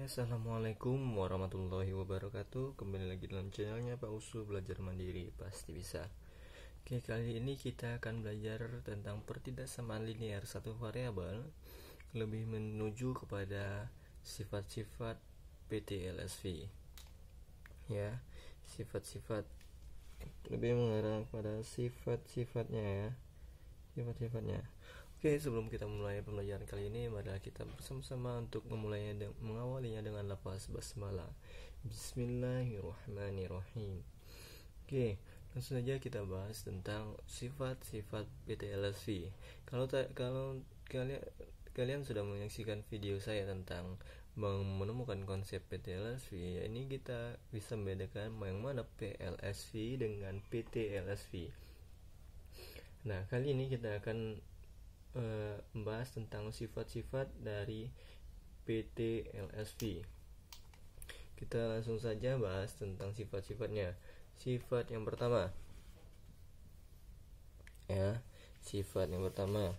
Assalamualaikum warahmatullahi wabarakatuh. Kembali lagi dalam channelnya Pak Usu Belajar Mandiri Pasti Bisa. Oke, kali ini kita akan belajar tentang pertidaksamaan linear satu variabel, lebih menuju kepada sifat-sifat PTLSV. Ya, sifat-sifat, lebih mengarah pada sifat-sifatnya ya. Sifat-sifatnya. Oke, sebelum kita mulai pembelajaran kali ini, marilah kita bersama-sama untuk mengawalinya dengan lafaz basmalah. Bismillahirrahmanirrahim. Oke, langsung saja kita bahas tentang sifat-sifat PTLSV. Kalau kalian sudah menyaksikan video saya tentang menemukan konsep PTLSV, ini kita bisa membedakan yang mana PLSV dengan PTLSV. Nah, kali ini kita akan membahas tentang sifat-sifat dari PTLSV. Kita langsung saja bahas tentang sifat-sifatnya. Sifat yang pertama, ya, sifat yang pertama.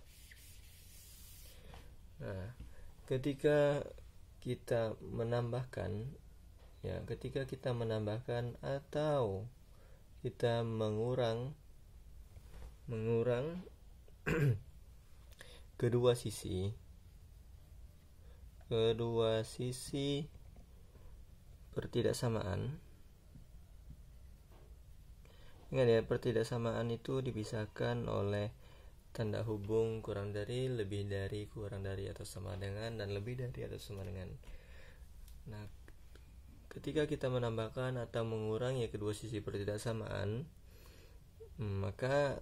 Nah, ketika kita menambahkan atau kita mengurang kedua sisi pertidaksamaan. Ingat ya, pertidaksamaan itu dipisahkan oleh tanda hubung kurang dari, lebih dari, kurang dari atau sama dengan, dan lebih dari atau sama dengan. Nah, ketika kita menambahkan atau mengurangi kedua sisi pertidaksamaan, maka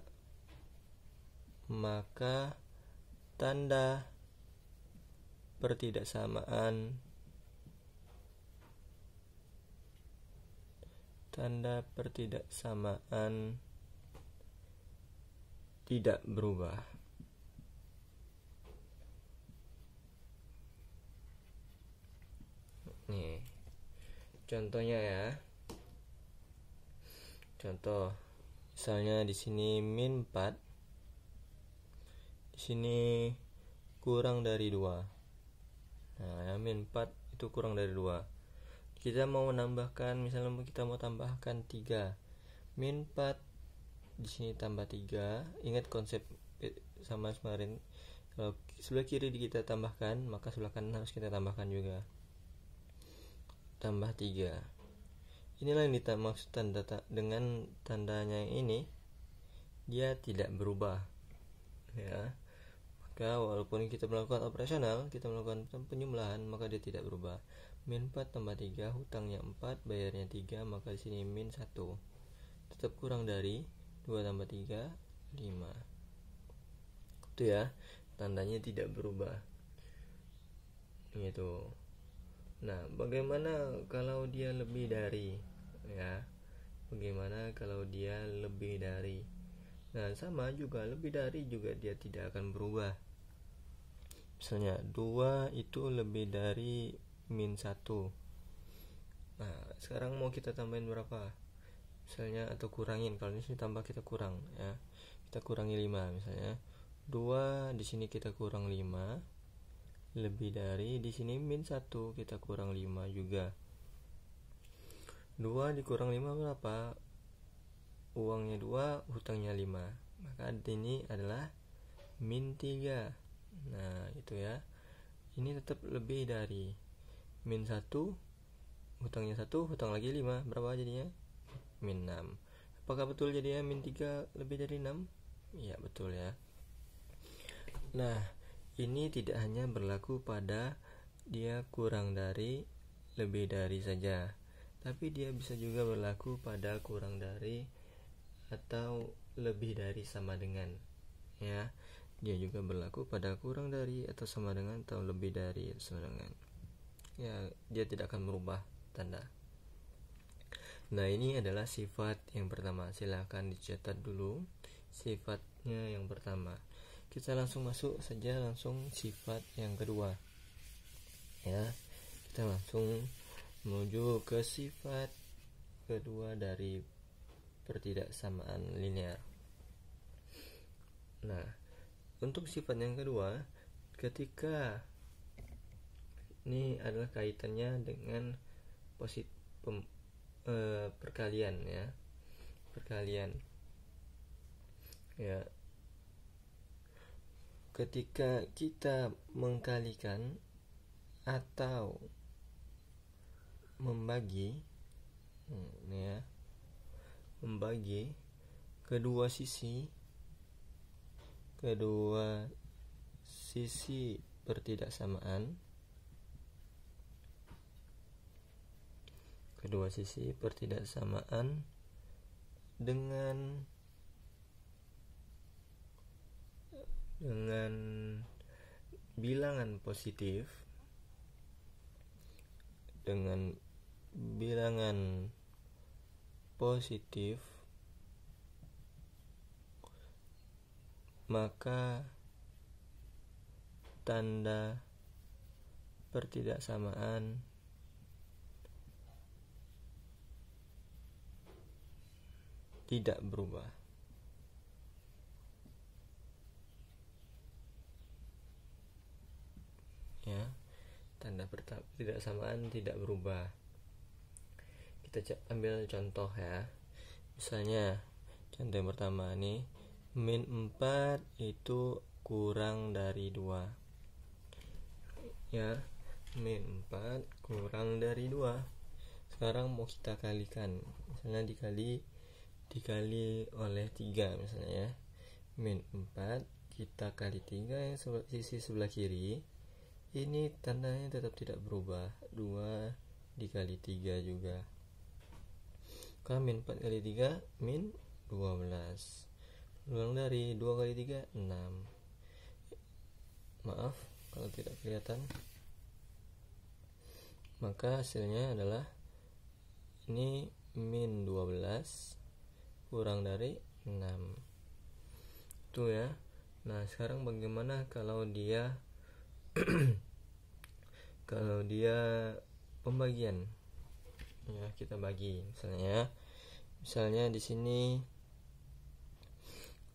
tanda pertidaksamaan tidak berubah. Nih, contohnya ya. Contoh, misalnya di sini min 4, di sini kurang dari 2. Nah, ya, min 4 itu kurang dari 2. Kita mau menambahkan, misalnya kita mau tambahkan 3. Min 4 di sini tambah 3. Ingat konsep sama kemarin. Kalau sebelah kiri kita tambahkan, maka sebelah kanan harus kita tambahkan juga. Tambah 3. Inilah yang dimaksud dengan tandanya ini, dia tidak berubah. Ya. Maka walaupun kita melakukan operasional, kita melakukan penjumlahan, maka dia tidak berubah. Min 4 tambah 3, hutangnya 4, bayarnya 3, maka di sini min 1. Tetap kurang dari 2 tambah 3, 5. Itu ya, tandanya tidak berubah. Gitu. Nah, bagaimana kalau dia lebih dari? Ya. Bagaimana kalau dia lebih dari? Nah, sama juga, lebih dari juga dia tidak akan berubah. Misalnya 2 itu lebih dari min 1. Nah, sekarang mau kita tambahin berapa? Misalnya, atau kurangin. Kalau di sini tambah, kita kurang ya. Kita kurangi 5 misalnya. 2 di sini kita kurang 5. Lebih dari, di sini min 1, kita kurang 5 juga. 2 dikurang 5 berapa? Uangnya 2, hutangnya 5. Maka ini adalah min 3. Nah, itu ya. Ini tetap lebih dari min 1, hutangnya 1, hutang lagi 5. Berapa jadinya? Min 6. Apakah betul jadinya min 3 lebih dari 6? Iya, betul ya. Nah, ini tidak hanya berlaku pada dia kurang dari, lebih dari saja, tapi dia bisa juga berlaku pada kurang dari atau lebih dari sama dengan. Ya, dia juga berlaku pada kurang dari atau sama dengan atau lebih dari atau sama dengan. Ya, dia tidak akan merubah tanda. Nah, ini adalah sifat yang pertama. Silahkan dicatat dulu sifatnya yang pertama. Kita langsung masuk saja langsung sifat yang kedua. Ya, kita langsung menuju ke sifat kedua dari pertidaksamaan linear. Nah, untuk sifat yang kedua, ketika ini adalah kaitannya dengan perkalian ya, perkalian ya. Ketika kita mengkalikan atau membagi ya, membagi kedua sisi pertidaksamaan, dengan bilangan positif, maka tanda pertidaksamaan tidak berubah. Ya, tanda pertidaksamaan tidak berubah. Kita ambil contoh ya. Misalnya contoh yang pertama nih, min 4 itu kurang dari 2. Ya, min 4 kurang dari 2. Sekarang mau kita kalikan. Misalnya dikali oleh 3 misalnya ya. Min 4 kita kali 3 yang sisi sebelah kiri. Ini tandanya tetap tidak berubah. 2 dikali 3 juga. Kalau min 4 kali 3 min 12. Kurang dari 2 kali 3 6. Maaf kalau tidak kelihatan. Maka hasilnya adalah ini min 12 kurang dari 6. Itu ya. Nah, sekarang bagaimana kalau dia pembagian? Ya, kita bagi misalnya di sini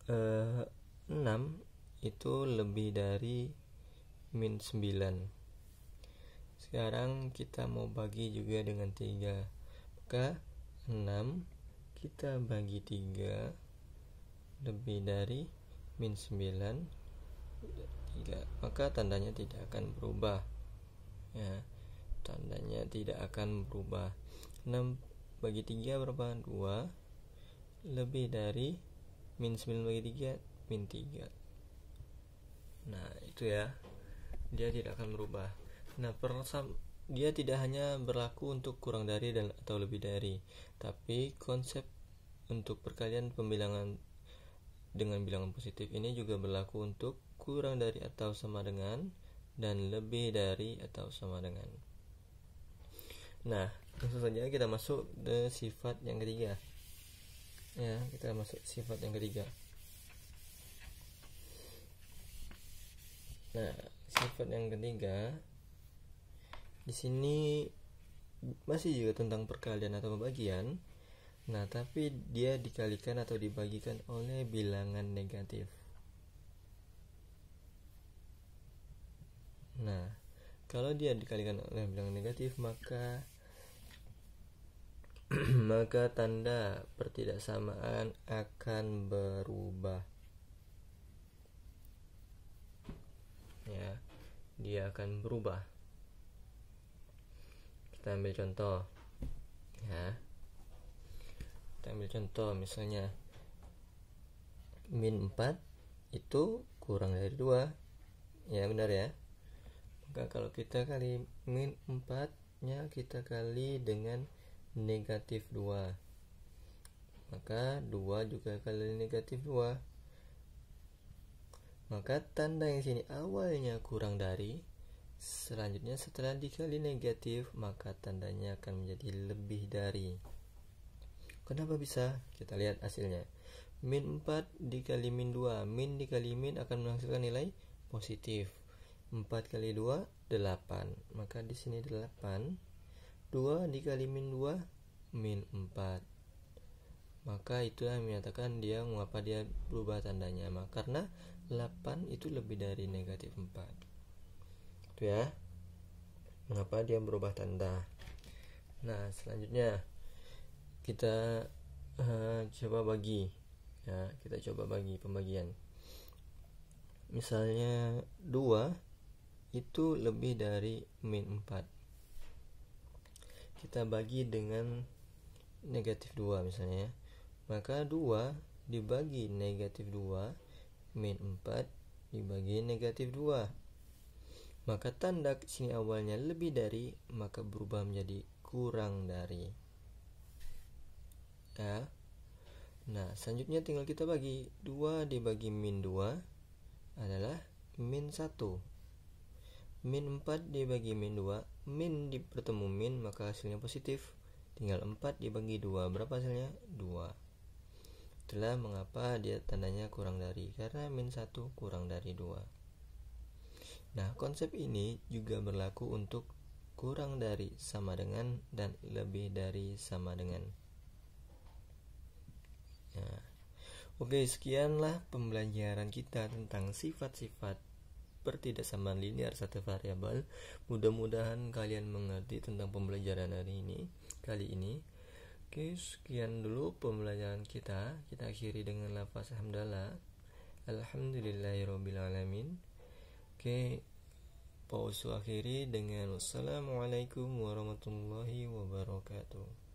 6 itu lebih dari min 9. Sekarang kita mau bagi juga dengan 3. Maka 6 kita bagi 3 lebih dari min 9 3. Maka tandanya tidak akan berubah. Ya, tandanya tidak akan berubah. 6 bagi 3 berapa? 2 lebih dari min 9 bagi 3 min 3. Nah, itu ya. Dia tidak akan berubah. Nah, dia tidak hanya berlaku untuk kurang dari dan atau lebih dari, tapi konsep untuk perkalian pembilangan dengan bilangan positif ini juga berlaku untuk kurang dari atau sama dengan dan lebih dari atau sama dengan. Nah, langsung saja kita masuk ke sifat yang ketiga. Ya, kita masuk sifat yang ketiga. Nah, sifat yang ketiga di sini masih juga tentang perkalian atau pembagian. Nah, tapi dia dikalikan atau dibagikan oleh bilangan negatif. Nah, kalau dia dikalikan oleh bilangan negatif, maka maka tanda pertidaksamaan akan berubah. Ya, dia akan berubah. Kita ambil contoh. Ya. Kita ambil contoh misalnya min 4 itu kurang dari 2. Ya, benar ya. Maka kalau kita kali min 4 nya kita kali dengan negatif 2. Maka 2 juga kali negatif 2. Maka tanda yang sini awalnya kurang dari, selanjutnya setelah dikali negatif maka tandanya akan menjadi lebih dari. Kenapa bisa? Kita lihat hasilnya. Min 4 dikali min 2. Min dikali min akan menghasilkan nilai positif. 4 kali 2 8. Maka di sini 8. 2 dikali min 2 min 4. Maka itu yang menyatakan mengapa dia berubah tandanya. Karena 8 itu lebih dari negatif 4. Itu ya. mengapa dia berubah tanda. Nah, selanjutnya kita coba bagi ya, kita coba bagi pembagian. Misalnya 2 itu lebih dari min 4, kita bagi dengan negatif 2 misalnya, maka 2 dibagi negatif 2 min 4 dibagi negatif 2, maka tanda sini awalnya lebih dari, maka berubah menjadi kurang dari ya. Nah, selanjutnya tinggal kita bagi 2 dibagi min 2 adalah min 1, min 4 dibagi min 2, min bertemu min maka hasilnya positif, tinggal 4 dibagi 2, berapa hasilnya? 2. Itulah mengapa dia tandanya kurang dari, karena min 1 kurang dari 2. Nah, konsep ini juga berlaku untuk kurang dari sama dengan dan lebih dari sama dengan. Nah, oke, sekianlah pembelajaran kita tentang sifat-sifat pertidaksamaan linear satu variabel. Mudah-mudahan kalian mengerti tentang pembelajaran kali ini. Oke, sekian dulu pembelajaran kita. Kita akhiri dengan lafaz hamdalah. Alhamdulillahirabbil alamin. Oke, pausu akhiri dengan wassalamualaikum warahmatullahi wabarakatuh.